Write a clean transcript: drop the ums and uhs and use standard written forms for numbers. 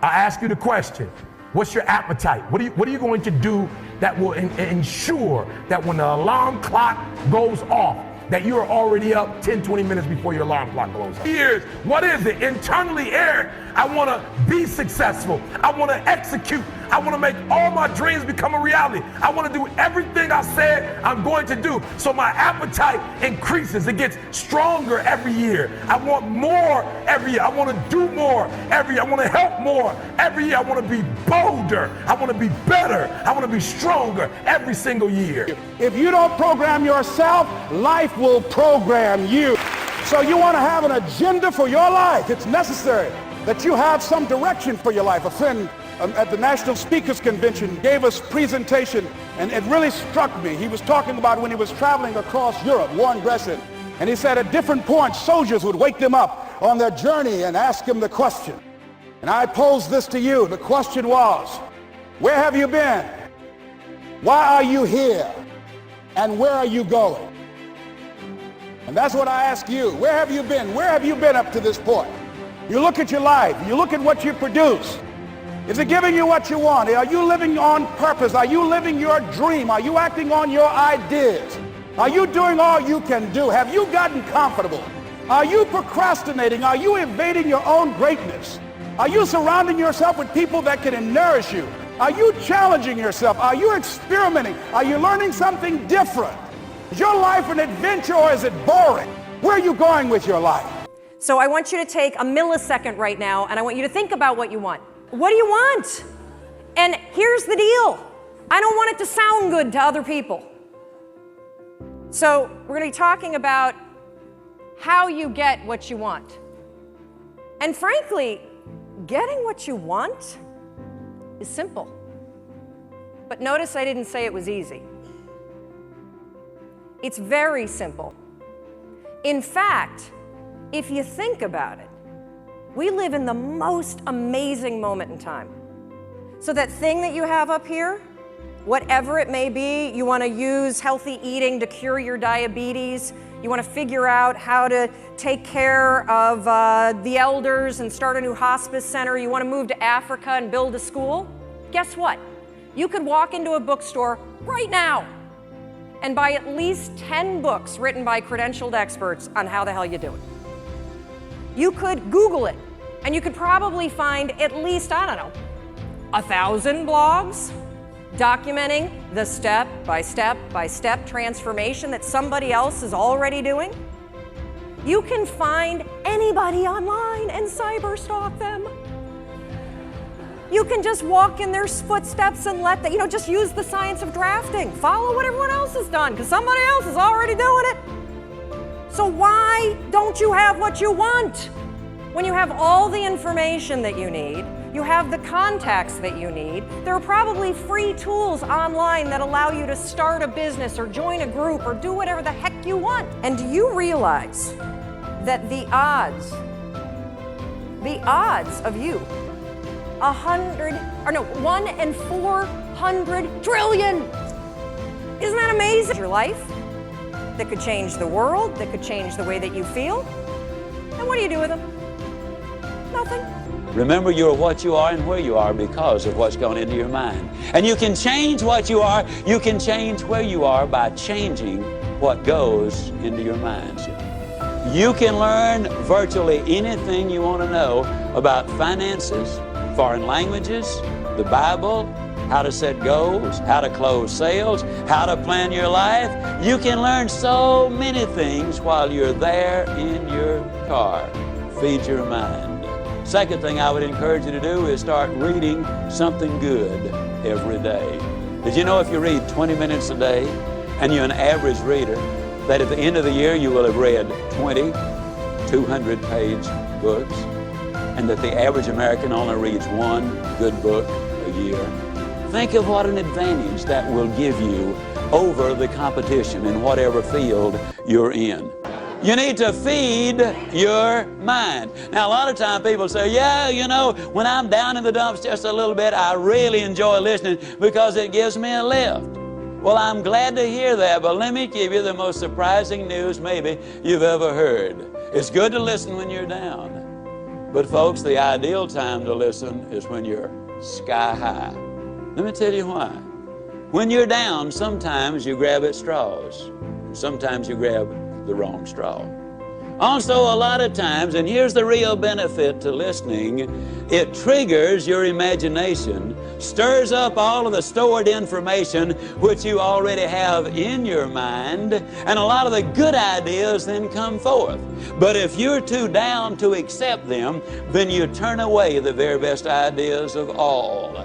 I ask you the question, what's your appetite? What are you going to do that will ensure that when the alarm clock goes off, that you're already up 10, 20 minutes before your alarm clock goes off? Years, what is it? Internally, Eric, I want to be successful. I want to execute. I want to make all my dreams become a reality. I want to do everything I said I'm going to do. So my appetite increases. It gets stronger every year. I want more every year. I want to do more every year. I want to help more every year. I want to be bolder. I want to be better. I want to be stronger every single year. If you don't program yourself, life will program you. So you want to have an agenda for your life. It's necessary that you have some direction for your life. A friend at the National Speakers Convention gave us a presentation, and it really struck me. He was talking about when he was traveling across Europe, Warren Gresham, and he said at different points soldiers would wake them up on their journey and ask him the question. And I posed this to you. The question was, where have you been? Why are you here? And where are you going? And that's what I ask you. Where have you been? Where have you been up to this point? You look at your life. You look at what you produce. Is it giving you what you want? Are you living on purpose? Are you living your dream? Are you acting on your ideas? Are you doing all you can do? Have you gotten comfortable? Are you procrastinating? Are you evading your own greatness? Are you surrounding yourself with people that can nourish you? Are you challenging yourself? Are you experimenting? Are you learning something different? Is your life an adventure or is it boring? Where are you going with your life? So I want you to take a millisecond right now, and I want you to think about what you want. What do you want? And here's the deal. I don't want it to sound good to other people. So we're going to be talking about how you get what you want. And frankly, getting what you want is simple. But notice I didn't say it was easy. It's very simple. In fact, if you think about it, we live in the most amazing moment in time. So that thing that you have up here, whatever it may be, you want to use healthy eating to cure your diabetes, you want to figure out how to take care of the elders and start a new hospice center, you want to move to Africa and build a school, guess what? You could walk into a bookstore right now and buy at least 10 books written by credentialed experts on how the hell you do it. You could Google it, and you could probably find at least, 1,000 blogs documenting the step-by-step transformation that somebody else is already doing. You can find anybody online and cyberstalk them. You can just walk in their footsteps and let them, just use the science of drafting. Follow what everyone else has done, because somebody else is already doing it. So why don't you have what you want? When you have all the information that you need, you have the contacts that you need, there are probably free tools online that allow you to start a business or join a group or do whatever the heck you want. And do you realize that the odds of you, 1 in 400 trillion. Isn't that amazing? Your life that could change the world, that could change the way that you feel. And what do you do with them? Nothing. Remember, you're what you are and where you are because of what's gone into your mind. And you can change what you are, you can change where you are by changing what goes into your mind. You can learn virtually anything you want to know about finances, foreign languages, the Bible, how to set goals, how to close sales, how to plan your life. You can learn so many things while you're there in your car. Feed your mind. Second thing I would encourage you to do is start reading something good every day. Did you know if you read 20 minutes a day and you're an average reader, that at the end of the year you will have read 20 200-page books, and that the average American only reads one good book a year? Think of what an advantage that will give you over the competition in whatever field you're in. You need to feed your mind. Now, a lot of times people say, yeah, when I'm down in the dumps just a little bit, I really enjoy listening because it gives me a lift. Well, I'm glad to hear that, but let me give you the most surprising news maybe you've ever heard. It's good to listen when you're down, But folks, the ideal time to listen is when you're sky high. Let me tell you why. When you're down, sometimes you grab at straws. Sometimes you grab the wrong straw. Also, a lot of times, and here's the real benefit to listening, it triggers your imagination, stirs up all of the stored information which you already have in your mind, and a lot of the good ideas then come forth. But if you're too down to accept them, then you turn away the very best ideas of all.